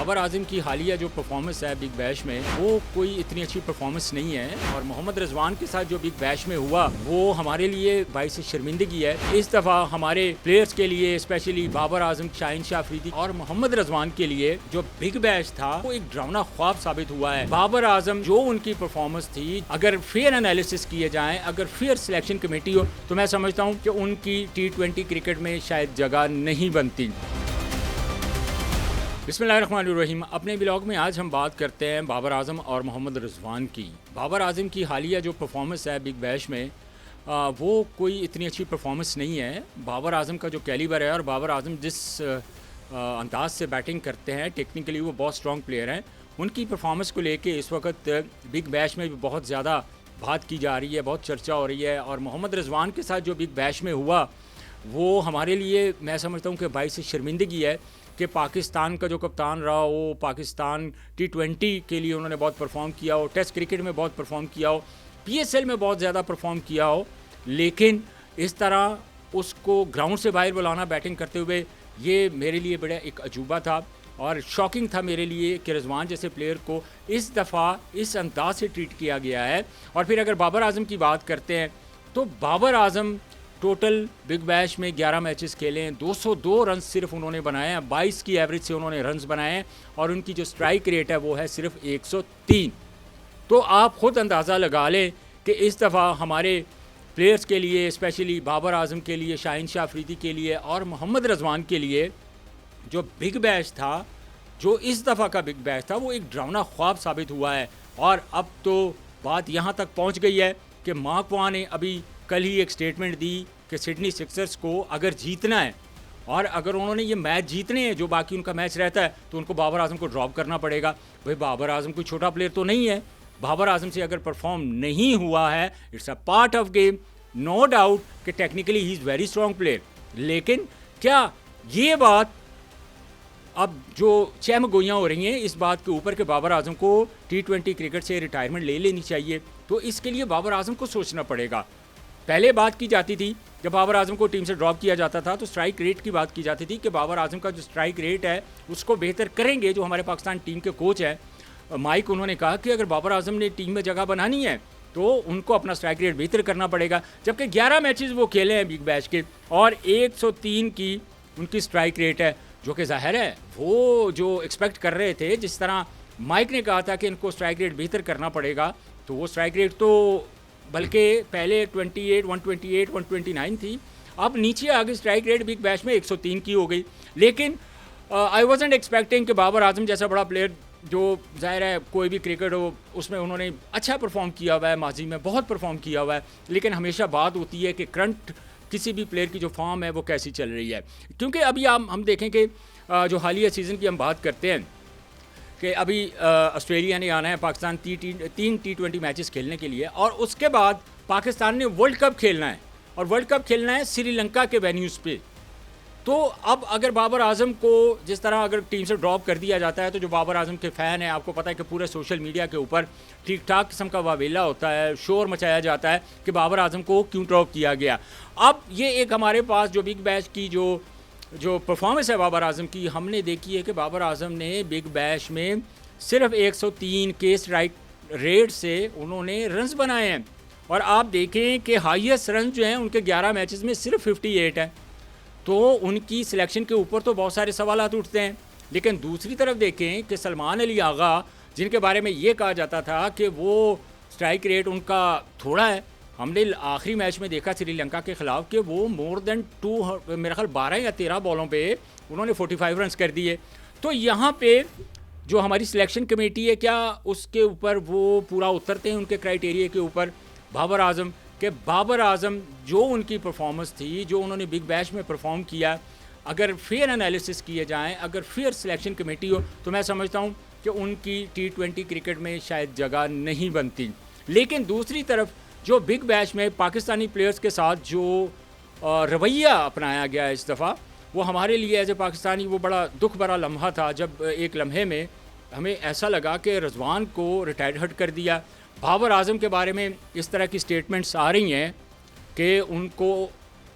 बाबर आजम की हालिया जो परफॉर्मेंस है बिग बैश में वो कोई इतनी अच्छी परफॉर्मेंस नहीं है और मोहम्मद रिजवान के साथ जो बिग बैश में हुआ वो हमारे लिए बाइस शर्मिंदगी है। इस दफ़ा हमारे प्लेयर्स के लिए स्पेशली बाबर आजम, शाहीन शाह अफरीदी और मोहम्मद रिजवान के लिए जो बिग बैश था वो एक डरावना ख्वाब साबित हुआ है। बाबर आजम जो उनकी परफॉर्मेंस थी, अगर फेयर एनालिसिस किए जाए, अगर फेयर सिलेक्शन कमेटी हो तो मैं समझता हूँ कि उनकी T20 क्रिकेट में शायद जगह नहीं बनती। बिस्मिल्लाहिर्रहमानिर्रहीम। अपने ब्लॉग में आज हम बात करते हैं बाबर आजम और मोहम्मद रिजवान की। बाबर आजम की हालिया जो परफॉर्मेंस है बिग बैश में वो कोई इतनी अच्छी परफॉर्मेंस नहीं है। बाबर आजम का जो कैलिबर है और बाबर आजम जिस अंदाज से बैटिंग करते हैं, टेक्निकली वो बहुत स्ट्रॉन्ग प्लेयर हैं। उनकी परफॉर्मेंस को लेके इस वक्त बिग बैश में भी बहुत ज़्यादा बात की जा रही है, बहुत चर्चा हो रही है। और मोहम्मद रिजवान के साथ जो बिग बैश में हुआ वो हमारे लिए मैं समझता हूँ कि बाइस शर्मिंदगी है कि पाकिस्तान का जो कप्तान रहा हो, पाकिस्तान T20 के लिए उन्होंने बहुत परफॉर्म किया हो, टेस्ट क्रिकेट में बहुत परफॉर्म किया हो, PSL में बहुत ज़्यादा परफॉर्म किया हो, लेकिन इस तरह उसको ग्राउंड से बाहर बुलाना बैटिंग करते हुए ये मेरे लिए बड़ा एक अजूबा था और शॉकिंग था मेरे लिए कि रिजवान जैसे प्लेयर को इस दफ़ा इस अंदाज से ट्रीट किया गया है। और फिर अगर बाबर आजम की बात करते हैं तो Babar Azam total big bash में 11 मैचेस खेले हैं, 202 रन सिर्फ उन्होंने बनाए हैं, 22 की एवरेज से उन्होंने रन्स बनाए हैं और उनकी जो स्ट्राइक रेट है वो है सिर्फ 103। तो आप ख़ुद अंदाज़ा लगा लें कि इस दफ़ा हमारे प्लेयर्स के लिए, स्पेशली बाबर आजम के लिए, शाहीन शाह अफरीदी के लिए और मोहम्मद रिजवान के लिए जो बिग बैश था, जो इस दफ़ा का बिग बैश था, वो एक डरावना ख्वाब साबित हुआ है। और अब तो बात यहाँ तक पहुँच गई है कि मार्क वॉन ने अभी कल ही एक स्टेटमेंट दी कि सिडनी सिक्सर्स को अगर जीतना है और अगर उन्होंने ये मैच जीतने हैं जो बाकी उनका मैच रहता है तो उनको बाबर आजम को ड्रॉप करना पड़ेगा। भाई बाबर आजम कोई छोटा प्लेयर तो नहीं है। बाबर आजम से अगर परफॉर्म नहीं हुआ है, it's a part of game, no doubt कि technically he is very strong player, लेकिन क्या ये बात अब जो चहमगोइयाँ हो रही हैं इस बात के ऊपर कि बाबर आजम को T20 क्रिकेट से रिटायरमेंट ले लेनी चाहिए, तो इसके लिए बाबर आजम को सोचना पड़ेगा। पहले बात की जाती थी जब बाबर आजम को टीम से ड्रॉप किया जाता था तो स्ट्राइक रेट की बात की जाती थी कि बाबर आजम का जो स्ट्राइक रेट है उसको बेहतर करेंगे। जो हमारे पाकिस्तान टीम के कोच हैं माइक, उन्होंने कहा कि अगर बाबर आजम ने टीम में जगह बनानी है तो उनको अपना स्ट्राइक रेट बेहतर करना पड़ेगा। जबकि 11 मैचेस वो खेले हैं बिग बैश के और 103 की उनकी स्ट्राइक रेट है, जो कि जाहिर है वो जो एक्सपेक्ट कर रहे थे, जिस तरह माइक ने कहा था कि इनको स्ट्राइक रेट बेहतर करना पड़ेगा, तो वो स्ट्राइक रेट तो बल्कि पहले 28, 128, 129 थी, अब नीचे आगे स्ट्राइक रेट बिग बैश में 103 की हो गई। लेकिन आई वॉजेंट एक्सपेक्टिंग कि बाबर आजम जैसा बड़ा प्लेयर, जो जाहिर है कोई भी क्रिकेट हो उसमें उन्होंने अच्छा परफॉर्म किया हुआ है, माजी में बहुत परफॉर्म किया हुआ है, लेकिन हमेशा बात होती है कि करंट किसी भी प्लेयर की जो फॉर्म है वो कैसी चल रही है। क्योंकि अभी हम देखें कि जो हालिया सीज़न की हम बात करते हैं कि अभी ऑस्ट्रेलिया ने आना है पाकिस्तान 3 T20 मैचेस खेलने के लिए और उसके बाद पाकिस्तान ने वर्ल्ड कप खेलना है और वर्ल्ड कप खेलना है श्रीलंका के वेन्यूज़ पे। तो अब अगर बाबर आजम को जिस तरह अगर टीम से ड्रॉप कर दिया जाता है तो जो बाबर आजम के फ़ैन हैं, आपको पता है कि पूरे सोशल मीडिया के ऊपर ठीक ठाक किस्म का वावेला होता है, शोर मचाया जाता है कि बाबर आजम को क्यों ड्रॉप किया गया। अब ये एक हमारे पास जो बिग बैश की जो परफॉर्मेंस है बाबर आजम की, हमने देखी है कि बाबर आजम ने बिग बैश में सिर्फ 103 के स्ट्राइक रेट से उन्होंने रन्स बनाए हैं और आप देखें कि हाईएस्ट रन जो हैं उनके 11 मैचेस में सिर्फ 58 है। तो उनकी सिलेक्शन के ऊपर तो बहुत सारे सवालात उठते हैं। लेकिन दूसरी तरफ देखें कि सलमान अली आगा, जिनके बारे में ये कहा जाता था कि वो स्ट्राइक रेट उनका थोड़ा है, हमने आखिरी मैच में देखा श्रीलंका के ख़िलाफ़ कि वो मोर देन 2 मेरा ख्याल 12 या 13 बॉलों पे उन्होंने 45 रन कर दिए। तो यहाँ पे जो हमारी सिलेक्शन कमेटी है, क्या उसके ऊपर वो पूरा उतरते हैं उनके क्राइटेरिया के ऊपर बाबर आजम के? बाबर आजम जो उनकी परफॉर्मेंस थी, जो उन्होंने बिग बैश में परफॉर्म किया, अगर फेयर एनालिसिस किए जाएँ, अगर फेयर सिलेक्शन कमेटी हो तो मैं समझता हूँ कि उनकी T20 क्रिकेट में शायद जगह नहीं बनती। लेकिन दूसरी तरफ जो बिग बैश में पाकिस्तानी प्लेयर्स के साथ जो रवैया अपनाया गया इस दफ़ा, वो हमारे लिए एज ए पाकिस्तानी वो बड़ा दुख भरा लम्हा था जब एक लम्हे में हमें ऐसा लगा कि रिजवान को रिटायर्ड कर दिया। बाबर आजम के बारे में इस तरह की स्टेटमेंट्स आ रही हैं कि उनको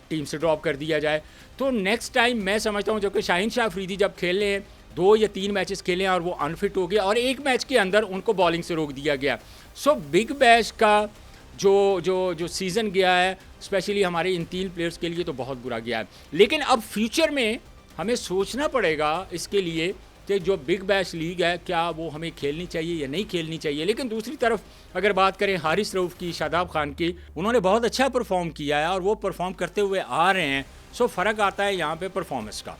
टीम से ड्रॉप कर दिया जाए। तो नेक्स्ट टाइम मैं समझता हूँ जबकि शाहीन शाह अफरीदी जब खेल रहे हैं 2 या 3 मैचेस खेले और वो अनफिट हो गया और एक मैच के अंदर उनको बॉलिंग से रोक दिया गया। सो बिग बैश का जो सीज़न गया है स्पेशली हमारे इन 3 प्लेयर्स के लिए तो बहुत बुरा गया है। लेकिन अब फ्यूचर में हमें सोचना पड़ेगा इसके लिए कि जो बिग बैश लीग है क्या वो हमें खेलनी चाहिए या नहीं खेलनी चाहिए। लेकिन दूसरी तरफ अगर बात करें हारिस रऊफ़ की, शादाब खान की, उन्होंने बहुत अच्छा परफॉर्म किया है और वो परफॉर्म करते हुए आ रहे हैं। सो फ़र्क आता है यहाँ पे परफॉर्मेंस का।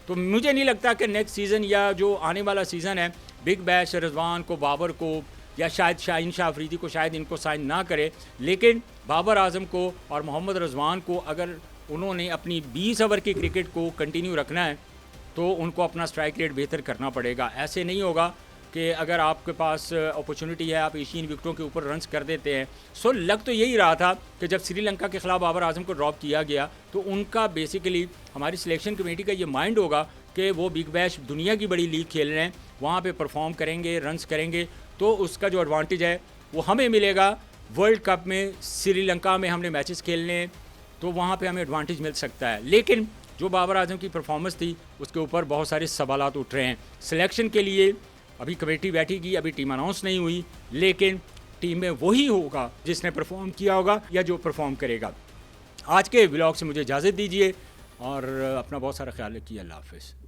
तो मुझे नहीं लगता कि नेक्स्ट सीज़न या जो आने वाला सीज़न है बिग बैश रिजवान को, बाबर को या शायद शाहीन शाह अफरीदी को शायद इनको साइन ना करे, लेकिन बाबर आजम को और मोहम्मद रिजवान को अगर उन्होंने अपनी 20 ओवर की क्रिकेट को कंटिन्यू रखना है तो उनको अपना स्ट्राइक रेट बेहतर करना पड़ेगा। ऐसे नहीं होगा कि अगर आपके पास अपॉर्चुनिटी है आप एशियन विकेटों के ऊपर रन्स कर देते हैं। सो लग तो यही रहा था कि जब श्रीलंका के ख़िलाफ़ बाबर आजम को ड्रॉप किया गया तो उनका बेसिकली हमारी सिलेक्शन कमेटी का ये माइंड होगा कि वो बिग बैश दुनिया की बड़ी लीग खेल रहे हैं, वहाँ पे परफॉर्म करेंगे, रन्स करेंगे, तो उसका जो एडवांटेज है वो हमें मिलेगा। वर्ल्ड कप में श्रीलंका में हमने मैचेस खेलने तो वहाँ पे हमें एडवांटेज मिल सकता है। लेकिन जो बाबर आजम की परफॉर्मेंस थी उसके ऊपर बहुत सारे सवालात उठ रहे हैं। सिलेक्शन के लिए अभी कमेटी बैठेगी, अभी टीम अनाउंस नहीं हुई, लेकिन टीम में वही होगा जिसने परफॉर्म किया होगा या जो परफॉर्म करेगा। आज के व्लॉग से मुझे इजाज़त दीजिए और अपना बहुत सारा ख्याल रखिए। अल्लाह हाफ़िज़।